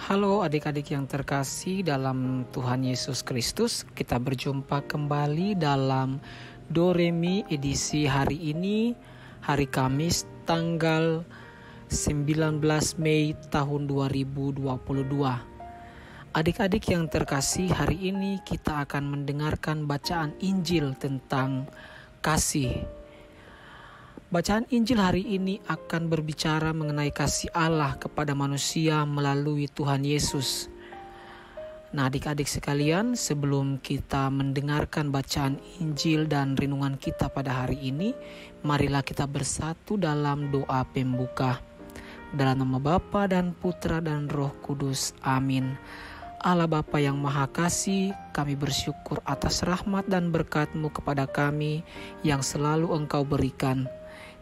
Halo adik-adik yang terkasih dalam Tuhan Yesus Kristus. Kita berjumpa kembali dalam Doremi edisi hari ini, hari Kamis tanggal 19 Mei tahun 2022. Adik-adik yang terkasih, hari ini kita akan mendengarkan bacaan Injil tentang kasih. Bacaan Injil hari ini akan berbicara mengenai kasih Allah kepada manusia melalui Tuhan Yesus. Nah, adik-adik sekalian, sebelum kita mendengarkan bacaan Injil dan renungan kita pada hari ini, marilah kita bersatu dalam doa pembuka. Dalam nama Bapa dan Putra dan Roh Kudus. Amin. Allah Bapa yang Maha Kasih, kami bersyukur atas rahmat dan berkat-Mu kepada kami yang selalu Engkau berikan.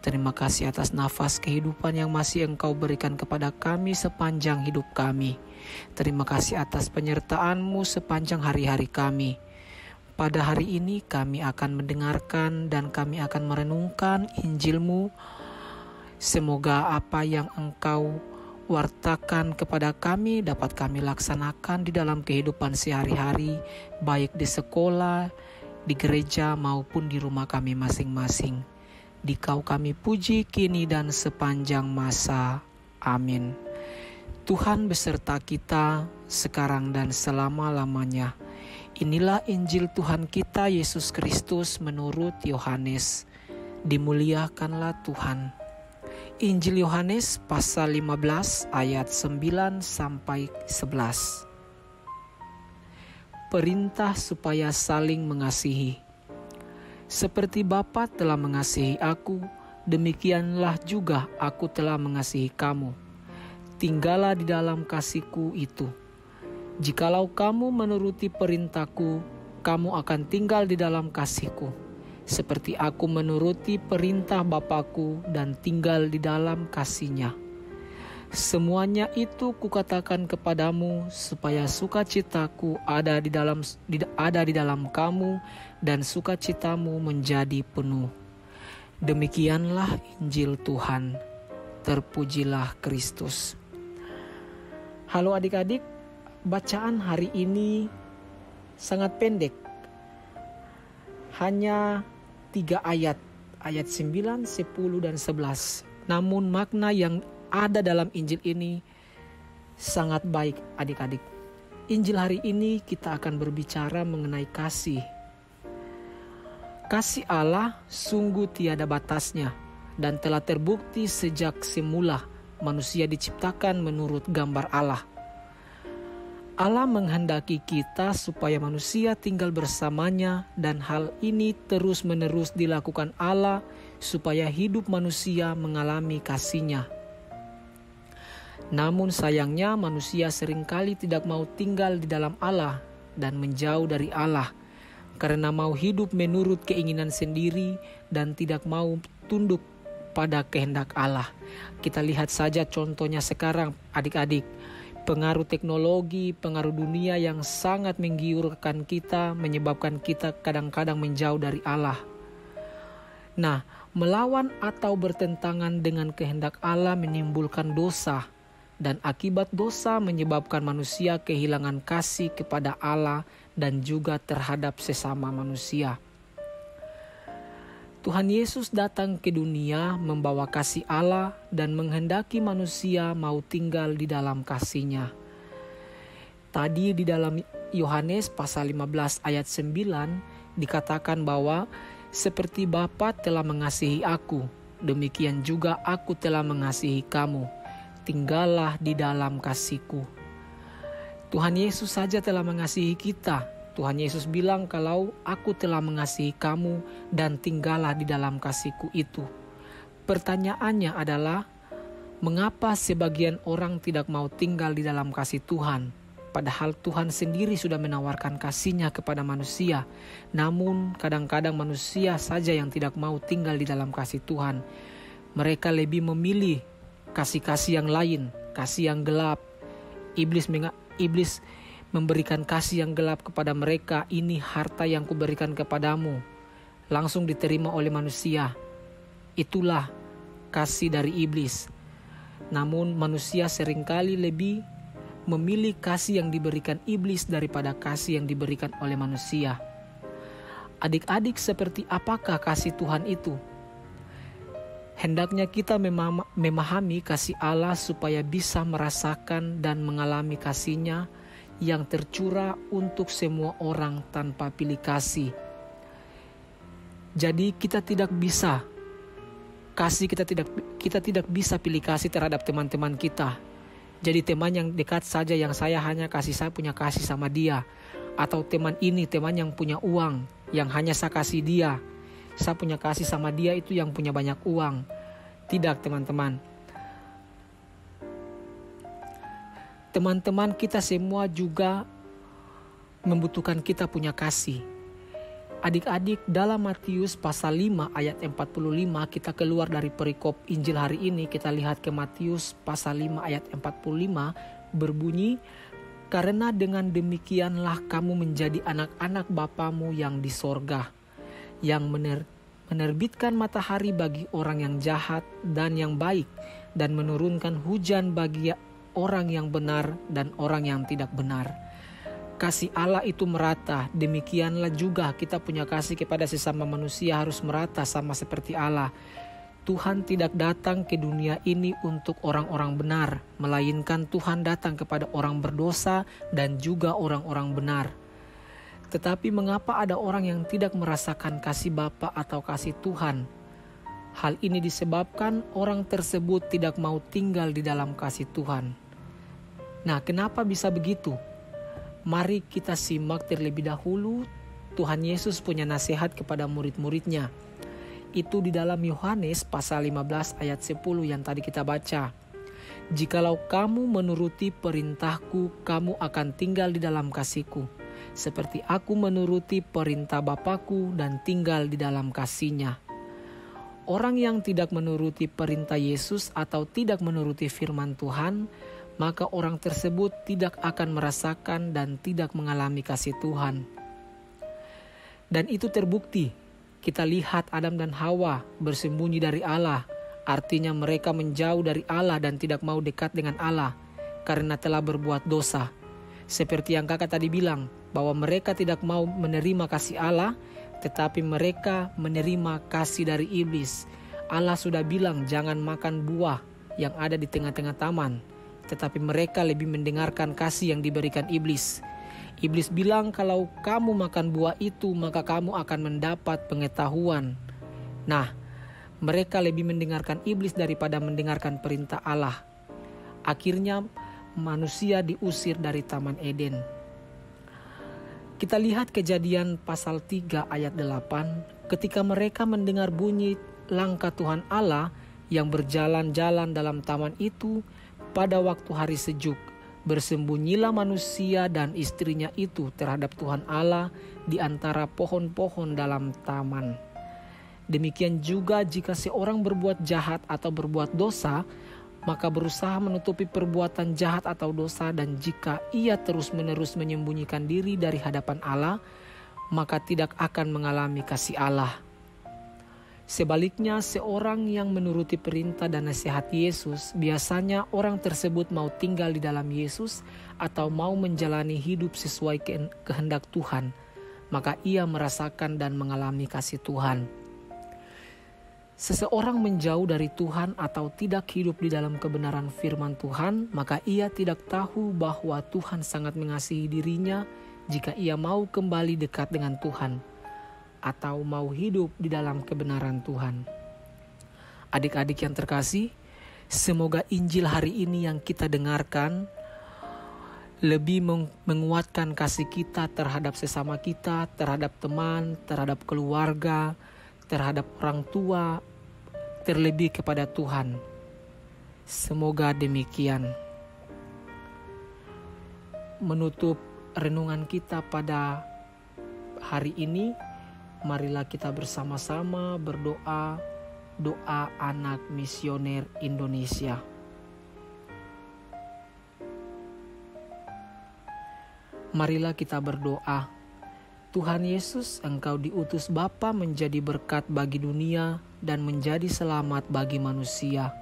Terima kasih atas nafas kehidupan yang masih Engkau berikan kepada kami sepanjang hidup kami. Terima kasih atas penyertaan-Mu sepanjang hari-hari kami. Pada hari ini kami akan mendengarkan dan kami akan merenungkan Injil-Mu. Semoga apa yang Engkau wartakan kepada kami dapat kami laksanakan di dalam kehidupan sehari-hari, baik di sekolah, di gereja maupun di rumah kami masing-masing. Dikau kami puji kini dan sepanjang masa. Amin. Tuhan beserta kita sekarang dan selama-lamanya. Inilah Injil Tuhan kita Yesus Kristus menurut Yohanes. Dimuliakanlah Tuhan. Injil Yohanes pasal 15 ayat 9 sampai 11. Perintah supaya saling mengasihi. Seperti Bapa telah mengasihi aku, demikianlah juga aku telah mengasihi kamu. Tinggallah di dalam kasih-Ku itu. Jikalau kamu menuruti perintah-Ku, kamu akan tinggal di dalam kasih-Ku. Seperti aku menuruti perintah Bapa-Ku dan tinggal di dalam kasih-Nya. Semuanya itu kukatakan kepadamu supaya sukacitaku ada di dalam kamu dan sukacitamu menjadi penuh. Demikianlah Injil Tuhan. Terpujilah Kristus. Halo adik-adik, bacaan hari ini sangat pendek. Hanya 3 ayat 9, 10, dan 11. Namun makna yang ada dalam Injil ini sangat baik adik-adik. Injil hari ini kita akan berbicara mengenai kasih. Kasih Allah sungguh tiada batasnya dan telah terbukti sejak semula manusia diciptakan menurut gambar Allah. Allah menghendaki kita supaya manusia tinggal bersamanya dan hal ini terus-menerus dilakukan Allah supaya hidup manusia mengalami kasih-Nya. Namun sayangnya manusia seringkali tidak mau tinggal di dalam Allah dan menjauh dari Allah karena mau hidup menurut keinginan sendiri dan tidak mau tunduk pada kehendak Allah. Kita lihat saja contohnya sekarang adik-adik. Pengaruh teknologi, pengaruh dunia yang sangat menggiurkan kita menyebabkan kita kadang-kadang menjauh dari Allah. Nah, melawan atau bertentangan dengan kehendak Allah menimbulkan dosa. Dan akibat dosa menyebabkan manusia kehilangan kasih kepada Allah dan juga terhadap sesama manusia. Tuhan Yesus datang ke dunia membawa kasih Allah dan menghendaki manusia mau tinggal di dalam kasih-Nya. Tadi di dalam Yohanes pasal 15 ayat 9 dikatakan bahwa seperti Bapa telah mengasihi aku, demikian juga aku telah mengasihi kamu. Tinggallah di dalam kasih-Ku. Tuhan Yesus saja telah mengasihi kita. Tuhan Yesus bilang kalau aku telah mengasihi kamu dan tinggallah di dalam kasih-Ku itu. Pertanyaannya adalah, mengapa sebagian orang tidak mau tinggal di dalam kasih Tuhan? Padahal Tuhan sendiri sudah menawarkan kasih-Nya kepada manusia. Namun kadang-kadang manusia saja yang tidak mau tinggal di dalam kasih Tuhan. Mereka lebih memilih kasih-kasih yang lain, kasih yang gelap. Iblis memberikan kasih yang gelap kepada mereka. Ini harta yang kuberikan kepadamu, langsung diterima oleh manusia. Itulah kasih dari iblis. Namun manusia seringkali lebih memilih kasih yang diberikan iblis daripada kasih yang diberikan oleh manusia. Adik-adik, seperti apakah kasih Tuhan itu? Hendaknya kita memahami kasih Allah supaya bisa merasakan dan mengalami kasih-Nya yang tercurah untuk semua orang tanpa pilih kasih. Jadi kita tidak bisa pilih kasih terhadap teman-teman kita. Jadi teman yang dekat saja yang saya punya kasih sama dia. Atau teman yang punya uang yang hanya saya kasih dia. Saya punya kasih sama dia itu yang punya banyak uang. Tidak, teman-teman. Teman-teman kita semua juga membutuhkan kita punya kasih. Adik-adik, dalam Matius pasal 5 ayat 45 kita keluar dari perikop Injil hari ini. Kita lihat ke Matius pasal 5 ayat 45 berbunyi, "Karena dengan demikianlah kamu menjadi anak-anak Bapamu yang di sorga, yang menerbitkan matahari bagi orang yang jahat dan yang baik, dan menurunkan hujan bagi orang yang benar dan orang yang tidak benar." Kasih Allah itu merata, demikianlah juga kita punya kasih kepada sesama manusia harus merata sama seperti Allah. Tuhan tidak datang ke dunia ini untuk orang-orang benar, melainkan Tuhan datang kepada orang berdosa dan juga orang-orang benar. Tetapi mengapa ada orang yang tidak merasakan kasih Bapa atau kasih Tuhan? Hal ini disebabkan orang tersebut tidak mau tinggal di dalam kasih Tuhan. Nah, kenapa bisa begitu? Mari kita simak terlebih dahulu Tuhan Yesus punya nasihat kepada murid-muridnya. Itu di dalam Yohanes pasal 15 ayat 10 yang tadi kita baca. "Jikalau kamu menuruti perintahku, kamu akan tinggal di dalam kasihku, seperti aku menuruti perintah Bapakku dan tinggal di dalam kasih-Nya." Orang yang tidak menuruti perintah Yesus atau tidak menuruti firman Tuhan, maka orang tersebut tidak akan merasakan dan tidak mengalami kasih Tuhan. Dan itu terbukti. Kita lihat Adam dan Hawa bersembunyi dari Allah. Artinya mereka menjauh dari Allah dan tidak mau dekat dengan Allah karena telah berbuat dosa. Seperti yang kakak tadi bilang, bahwa mereka tidak mau menerima kasih Allah, tetapi mereka menerima kasih dari iblis. Allah sudah bilang jangan makan buah yang ada di tengah-tengah taman. Tetapi mereka lebih mendengarkan kasih yang diberikan iblis. Iblis bilang kalau kamu makan buah itu maka kamu akan mendapat pengetahuan. Nah, mereka lebih mendengarkan iblis daripada mendengarkan perintah Allah. Akhirnya manusia diusir dari Taman Eden. Kita lihat Kejadian pasal 3 ayat 8. Ketika mereka mendengar bunyi langkah Tuhan Allah yang berjalan-jalan dalam taman itu, pada waktu hari sejuk, bersembunyilah manusia dan istrinya itu terhadap Tuhan Allah di antara pohon-pohon dalam taman. Demikian juga jika seorang berbuat jahat atau berbuat dosa, maka berusaha menutupi perbuatan jahat atau dosa, dan jika ia terus-menerus menyembunyikan diri dari hadapan Allah, maka tidak akan mengalami kasih Allah. Sebaliknya, seorang yang menuruti perintah dan nasihat Yesus, biasanya orang tersebut mau tinggal di dalam Yesus atau mau menjalani hidup sesuai kehendak Tuhan, maka ia merasakan dan mengalami kasih Tuhan. Seseorang menjauh dari Tuhan atau tidak hidup di dalam kebenaran firman Tuhan, maka ia tidak tahu bahwa Tuhan sangat mengasihi dirinya jika ia mau kembali dekat dengan Tuhan atau mau hidup di dalam kebenaran Tuhan. Adik-adik yang terkasih, semoga Injil hari ini yang kita dengarkan lebih menguatkan kasih kita terhadap sesama kita, terhadap teman, terhadap keluarga, terhadap orang tua, terlebih kepada Tuhan. Semoga demikian. Menutup renungan kita pada hari ini, marilah kita bersama-sama berdoa, doa anak misioner Indonesia. Marilah kita berdoa. Tuhan Yesus, Engkau diutus Bapa menjadi berkat bagi dunia dan menjadi selamat bagi manusia.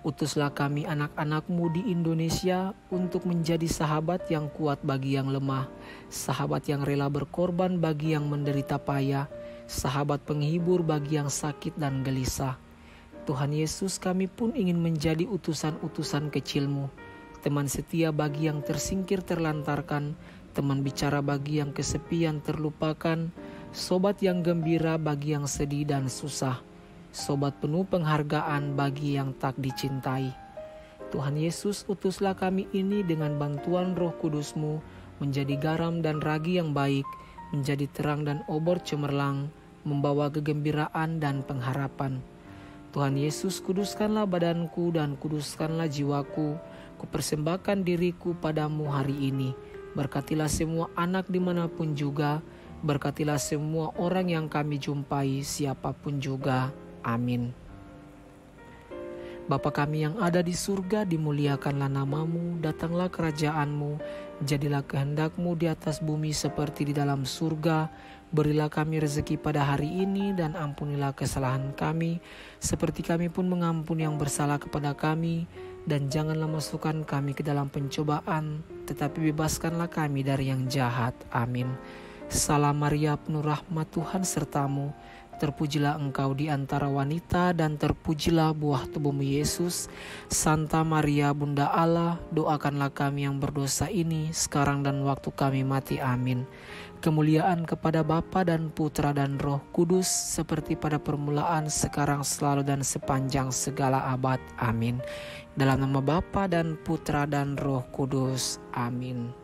Utuslah kami anak-anak-Mu di Indonesia untuk menjadi sahabat yang kuat bagi yang lemah, sahabat yang rela berkorban bagi yang menderita payah, sahabat penghibur bagi yang sakit dan gelisah. Tuhan Yesus, kami pun ingin menjadi utusan-utusan kecil-Mu, teman setia bagi yang tersingkir terlantarkan, teman bicara bagi yang kesepian terlupakan, sobat yang gembira bagi yang sedih dan susah, sobat penuh penghargaan bagi yang tak dicintai. Tuhan Yesus, utuslah kami ini dengan bantuan Roh Kudus-Mu menjadi garam dan ragi yang baik, menjadi terang dan obor cemerlang, membawa kegembiraan dan pengharapan. Tuhan Yesus, kuduskanlah badanku dan kuduskanlah jiwaku. Kupersembahkan diriku padamu hari ini. Berkatilah semua anak dimanapun juga. Berkatilah semua orang yang kami jumpai, siapapun juga. Amin. Bapa kami yang ada di surga, dimuliakanlah nama-Mu, datanglah kerajaan-Mu, jadilah kehendak-Mu di atas bumi seperti di dalam surga. Berilah kami rezeki pada hari ini dan ampunilah kesalahan kami, seperti kami pun mengampuni yang bersalah kepada kami. Dan janganlah masukkan kami ke dalam pencobaan, tetapi bebaskanlah kami dari yang jahat. Amin. Salam Maria, penuh rahmat, Tuhan serta-Mu. Terpujilah engkau di antara wanita dan terpujilah buah tubuh-Mu Yesus. Santa Maria Bunda Allah, doakanlah kami yang berdosa ini sekarang dan waktu kami mati. Amin. Kemuliaan kepada Bapa dan Putra dan Roh Kudus, seperti pada permulaan, sekarang, selalu, dan sepanjang segala abad. Amin. Dalam nama Bapa dan Putra dan Roh Kudus. Amin.